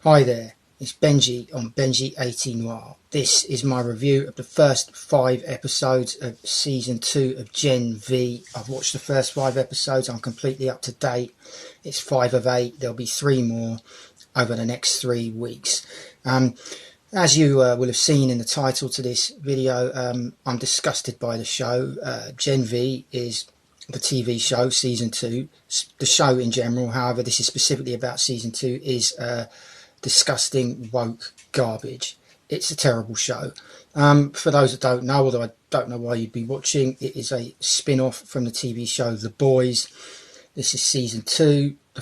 Hi there, it's Benji on Benji 18 Noir. This is my review of the first 5 episodes of season 2 of Gen V. I've watched the first 5 episodes, I'm completely up to date. It's 5 of 8, there'll be 3 more over the next 3 weeks. As you will have seen in the title to this video, I'm disgusted by the show. Gen V is the TV show, season 2. The show in general, however, this is specifically about season 2, is disgusting woke garbage. It's a terrible show. For those that don't know, although I don't know why you'd be watching, it is a spin-off from the TV show The Boys. This is season 2. The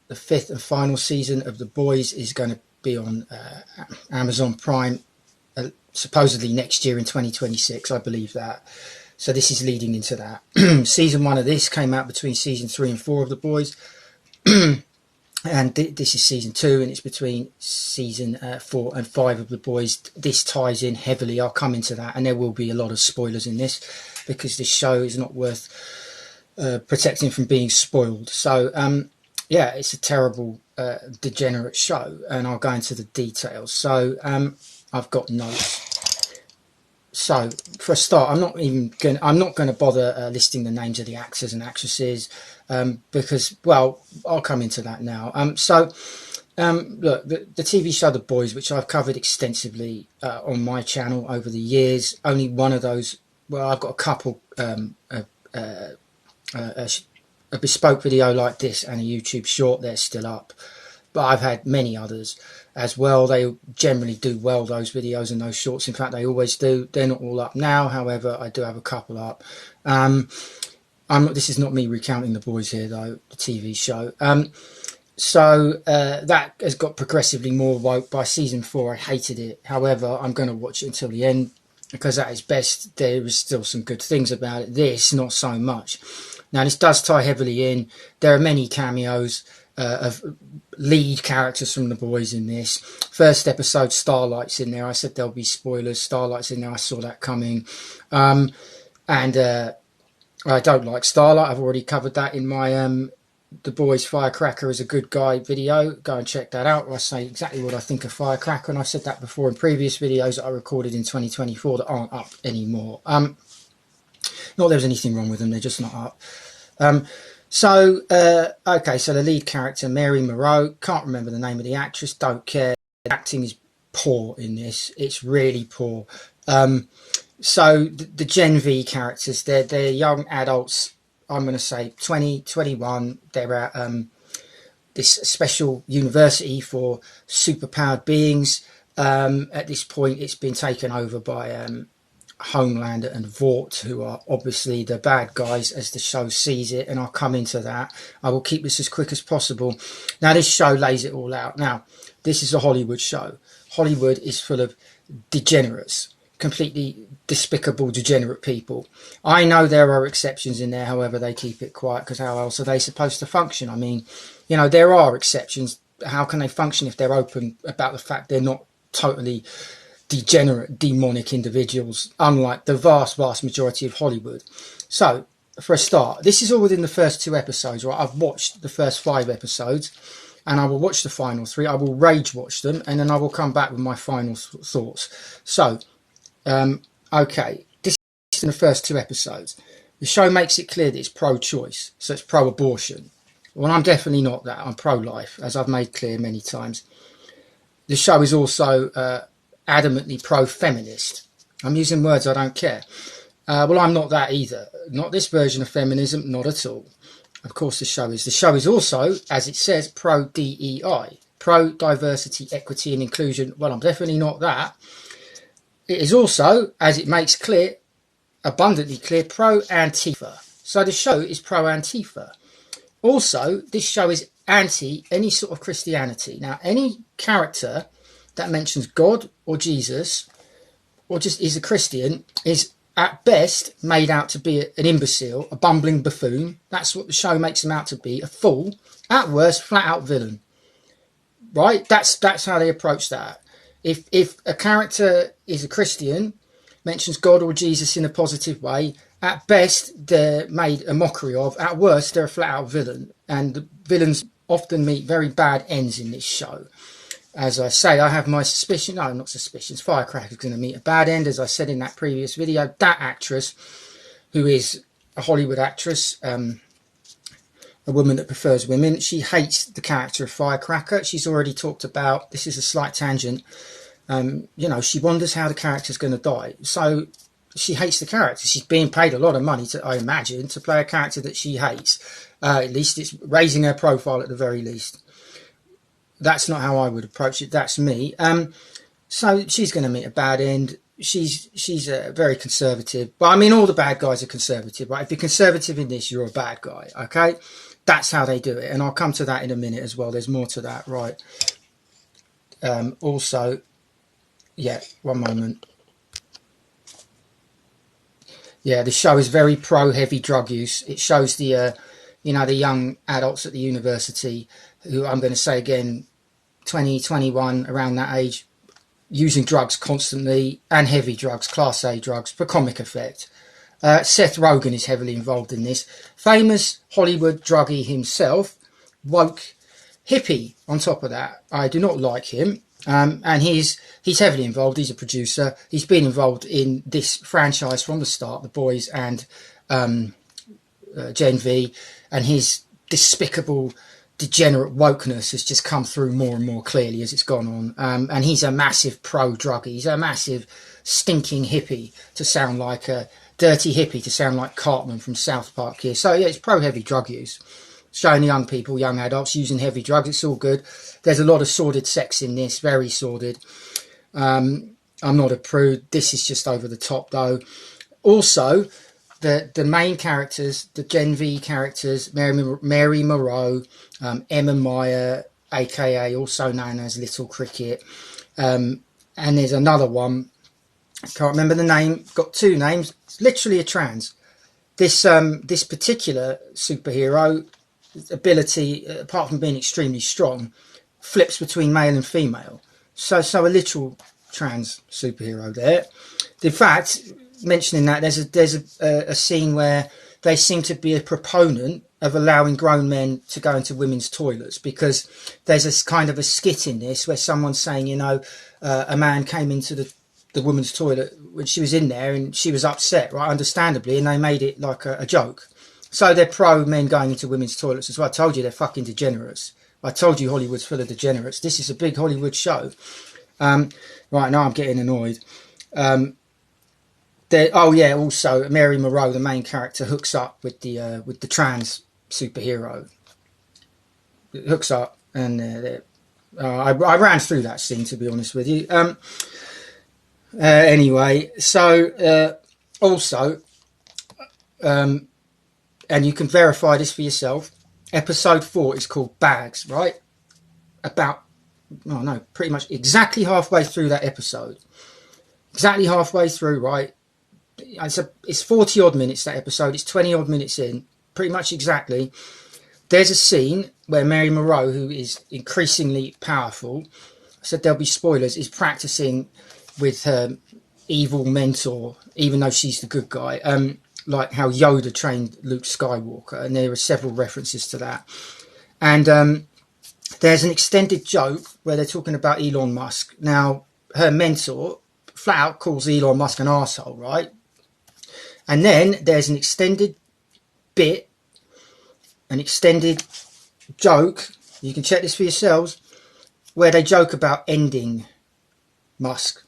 5th and final season of The Boys is going to be on Amazon Prime supposedly next year in 2026, I believe that. So this is leading into that. Season 1 of this came out between season 3 and 4 of The Boys. And this is season 2, and it's between season 4 and 5 of The Boys. This ties in heavily. I'll come into that, and there will be a lot of spoilers in this because this show is not worth protecting from being spoiled. So yeah, it's a terrible degenerate show, and I'll go into the details. So I've got notes. So for a start, I'm not going to bother listing the names of the actors and actresses because, well, I'll come into that now. Look, the TV show The Boys, which I've covered extensively on my channel over the years, only one of those. Well, I've got a couple, a bespoke video like this and a YouTube short. They're still up, but I've had many others as well. They generally do well, those videos and those shorts. In fact, they always do. They're not all up now, however, I do have a couple up. This is not me recounting The Boys here, though, the TV show. So that has got progressively more woke. By season 4, I hated it. However, I'm going to watch it until the end because at its best, there is still some good things about it. This, not so much. Now, this does tie heavily in. There are many cameos of lead characters from The Boys in this. First episode, Starlight's in there. I said there'll be spoilers. Starlight's in there. I saw that coming. And I don't like Starlight. I've already covered that in my The Boys Firecracker is a Good Guy video. Go and check that out. I say exactly what I think of Firecracker, and I've said that before in previous videos that I recorded in 2024 that aren't up anymore. Not there's anything wrong with them, they're just not up. Okay, so the lead character, Mary Moreau, can't remember the name of the actress, don't care. The acting is poor in this. It's really poor. So the Gen V characters, they're young adults. I'm going to say 20, 21. They're at this special university for superpowered beings. At this point, it's been taken over by Homelander and Vought, who are obviously the bad guys as the show sees it, and I'll come into that. I will keep this as quick as possible. Now, this show lays it all out. Now, this is a Hollywood show. Hollywood is full of degenerates, completely despicable, degenerate people. I know there are exceptions in there, however, they keep it quiet because how else are they supposed to function? I mean, you know, there are exceptions. How can they function if they're open about the fact they're not totally degenerate, demonic individuals, unlike the vast majority of Hollywood? So, for a start, this is all within the first 2 episodes, right? I've watched the first 5 episodes, and I will watch the final 3. I will rage watch them, and then I will come back with my final thoughts. So, okay, this is in the first 2 episodes. The show makes it clear that it's pro-choice, so it's pro-abortion. Well, I'm definitely not that. I'm pro-life, as I've made clear many times. The show is also adamantly pro-feminist. I'm using words I don't care. Well, I'm not that either. Not this version of feminism, not at all. Of course, the show is. The show is also, as it says, pro-DEI, pro-diversity, equity and inclusion. Well, I'm definitely not that. It is also, as it makes clear, abundantly clear, pro-Antifa. So the show is pro-Antifa. Also, this show is anti any sort of Christianity. Now, any character that mentions God or Jesus or just is a Christian is at best made out to be an imbecile, a bumbling buffoon. That's what the show makes him out to be, a fool. At worst, flat out villain. Right? That's how they approach that. If a character is a Christian, mentions God or Jesus in a positive way, at best they're made a mockery of. At worst, they're a flat out villain. And the villains often meet very bad ends in this show. As I say, I have my suspicion, no, not suspicions, Firecracker's going to meet a bad end, as I said in that previous video. That actress, who is a Hollywood actress, a woman that prefers women, she hates the character of Firecracker. She's already talked about, this is a slight tangent, she wonders how the character's going to die. So she hates the character. She's being paid a lot of money, I imagine, to play a character that she hates. At least it's raising her profile at the very least. That's not how I would approach it. That's me. So she's going to meet a bad end. She's very conservative. But I mean, all the bad guys are conservative, right? If you're conservative in this, you're a bad guy, okay? That's how they do it. And I'll come to that in a minute as well. There's more to that, right? Also, yeah, one moment. Yeah, the show is very pro heavy drug use. It shows the, the young adults at the university who, I'm going to say again, 20, 21, around that age, using drugs constantly, and heavy drugs, class A drugs, for comic effect. Seth Rogen is heavily involved in this. Famous Hollywood druggie himself, woke hippie on top of that. I do not like him. And he's heavily involved. He's a producer. He's been involved in this franchise from the start, The Boys and Gen V, and his despicable, degenerate wokeness has just come through more and more clearly as it's gone on. And he's a massive pro-druggie. He's a massive stinking hippie, to sound like a dirty hippie, to sound like Cartman from South Park here. So yeah, it's pro-heavy drug use. Showing young people, young adults using heavy drugs. It's all good. There's a lot of sordid sex in this, very sordid. I'm not a prude. This is just over the top, though. Also, the main characters, the Gen V characters, Mary Moreau, Emma Meyer, aka also known as Little Cricket, and there's another one. I can't remember the name. Got two names. It's literally a trans. This particular superhero ability, apart from being extremely strong, flips between male and female. So a literal trans superhero there. In fact, mentioning that, there's a scene where they seem to be a proponent of allowing grown men to go into women's toilets, because there's a kind of a skit in this where someone's saying, a man came into the woman's toilet when she was in there and she was upset, right, understandably, and they made it like a joke. So they're pro men going into women's toilets as well. I told you they're fucking degenerates. I told you Hollywood's full of degenerates. This is a big Hollywood show. Right, now I'm getting annoyed. Also Mary Moreau, the main character, hooks up with the trans superhero. It hooks up, and I ran through that scene, to be honest with you. Anyway, so also, and you can verify this for yourself, episode 4 is called Bags, right? Pretty much exactly halfway through that episode. Exactly halfway through, right? It's 40 odd minutes, that episode. It's 20 odd minutes in, pretty much exactly. There's a scene where Mary Moreau, who is increasingly powerful, I said there'll be spoilers, is practicing with her evil mentor, even though she's the good guy. Like how Yoda trained Luke Skywalker, and there are several references to that. And there's an extended joke where they're talking about Elon Musk. Now, her mentor flat out calls Elon Musk an arsehole, right? And then there's an extended bit, an extended joke, you can check this for yourselves, where they joke about ending Musk.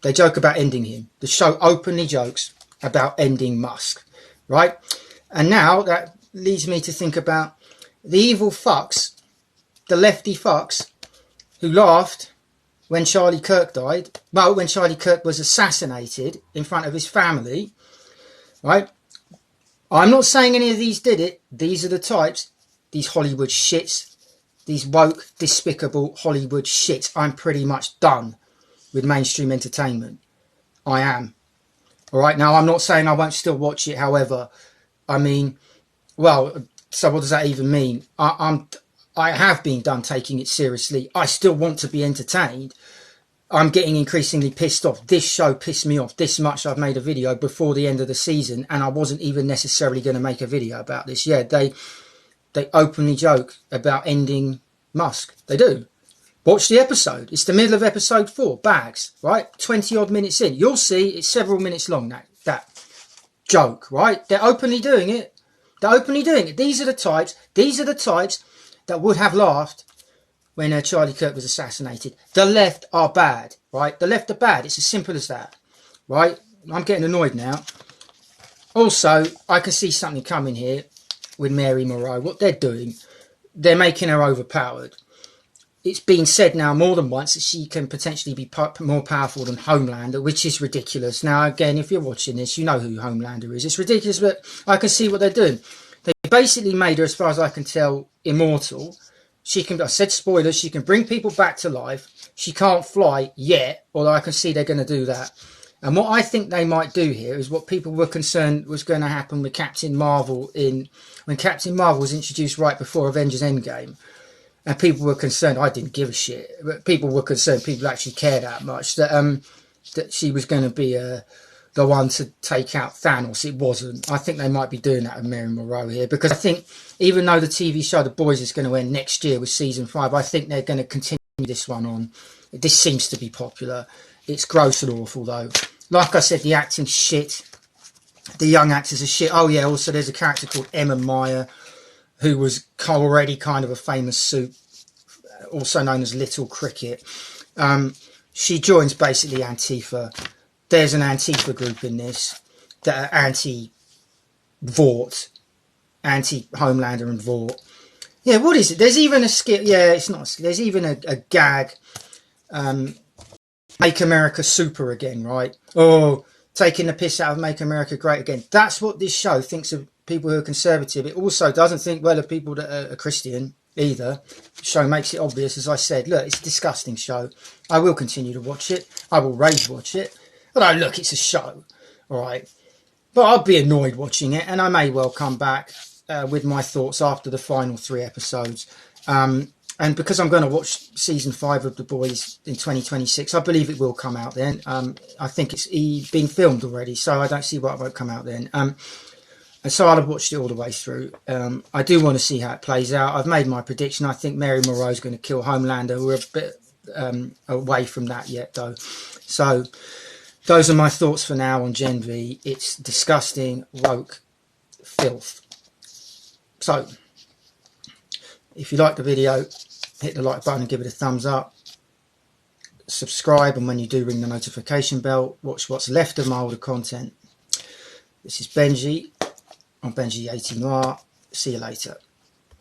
They joke about ending him. The show openly jokes about ending Musk, right? And now that leads me to think about the evil fucks, the lefty fucks, who laughed when Charlie Kirk died. Well, when Charlie Kirk was assassinated in front of his family, right? I'm not saying any of these did it. These are the types, these Hollywood shits, these woke, despicable Hollywood shits. I'm pretty much done with mainstream entertainment. I am. All right, now I'm not saying I won't still watch it. However, I mean, well, so what does that even mean? I have been done taking it seriously. I still want to be entertained. I'm getting increasingly pissed off. This show pissed me off this much. I've made a video before the end of the season, and I wasn't even necessarily going to make a video about this. Yeah, they openly joke about ending Musk. They do. Watch the episode. It's the middle of episode 4, Bags, right? 20 odd minutes in. You'll see it's several minutes long, that joke, right? They're openly doing it. They're openly doing it. These are the types that would have laughed when Charlie Kirk was assassinated. The left are bad, right? The left are bad. It's as simple as that, right? I'm getting annoyed now. Also, I can see something coming here with Mary Moreau. What they're doing, they're making her overpowered. It's been said now more than once that she can potentially be more powerful than Homelander, which is ridiculous. Now, again, if you're watching this, you know who Homelander is. It's ridiculous, but I can see what they're doing. They basically made her, as far as I can tell, immortal. She can, I said spoilers, she can bring people back to life. She can't fly yet, although I can see they're going to do that. And what I think they might do here is what people were concerned was going to happen with Captain Marvel when Captain Marvel was introduced right before Avengers Endgame. And people were concerned, I didn't give a shit, but people were concerned, people actually cared that much, that she was going to be the one to take out Thanos. It wasn't. I think they might be doing that with Mary Moreau here, because I think even though the TV show The Boys is going to end next year with season 5, I think they're going to continue this one on. This seems to be popular. It's gross and awful, though. Like I said, the acting's shit. The young actors are shit. Oh, yeah, also there's a character called Emma Meyer, who was already kind of a famous suit, also known as Little Cricket. She joins basically Antifa. There's an Antifa group in this that are anti-Vought, anti-Homelander and Vought. Yeah, what is it? There's even a skit. Yeah, it's not. There's even a gag. Make America Super Again, right? Oh, taking the piss out of Make America Great Again. That's what this show thinks of people who are conservative. It also doesn't think well of people that are Christian either. The show makes it obvious, as I said. Look, it's a disgusting show. I will continue to watch it. I will rage watch it. Although, look, it's a show, all right? But I'll be annoyed watching it, and I may well come back with my thoughts after the final 3 episodes. And because I'm going to watch season 5 of The Boys in 2026, I believe it will come out then. I think it's been filmed already, so I don't see why it won't come out then. And so I'll have watched it all the way through. I do want to see how it plays out. I've made my prediction. I think Mary Moreau is going to kill Homelander. We're a bit away from that yet, though. So those are my thoughts for now on Gen V. It's disgusting, woke filth. So if you like the video, hit the like button and give it a thumbs up. Subscribe, and when you do, ring the notification bell. Watch what's left of my older content. This is Benji on Benji 18 Noir. See you later.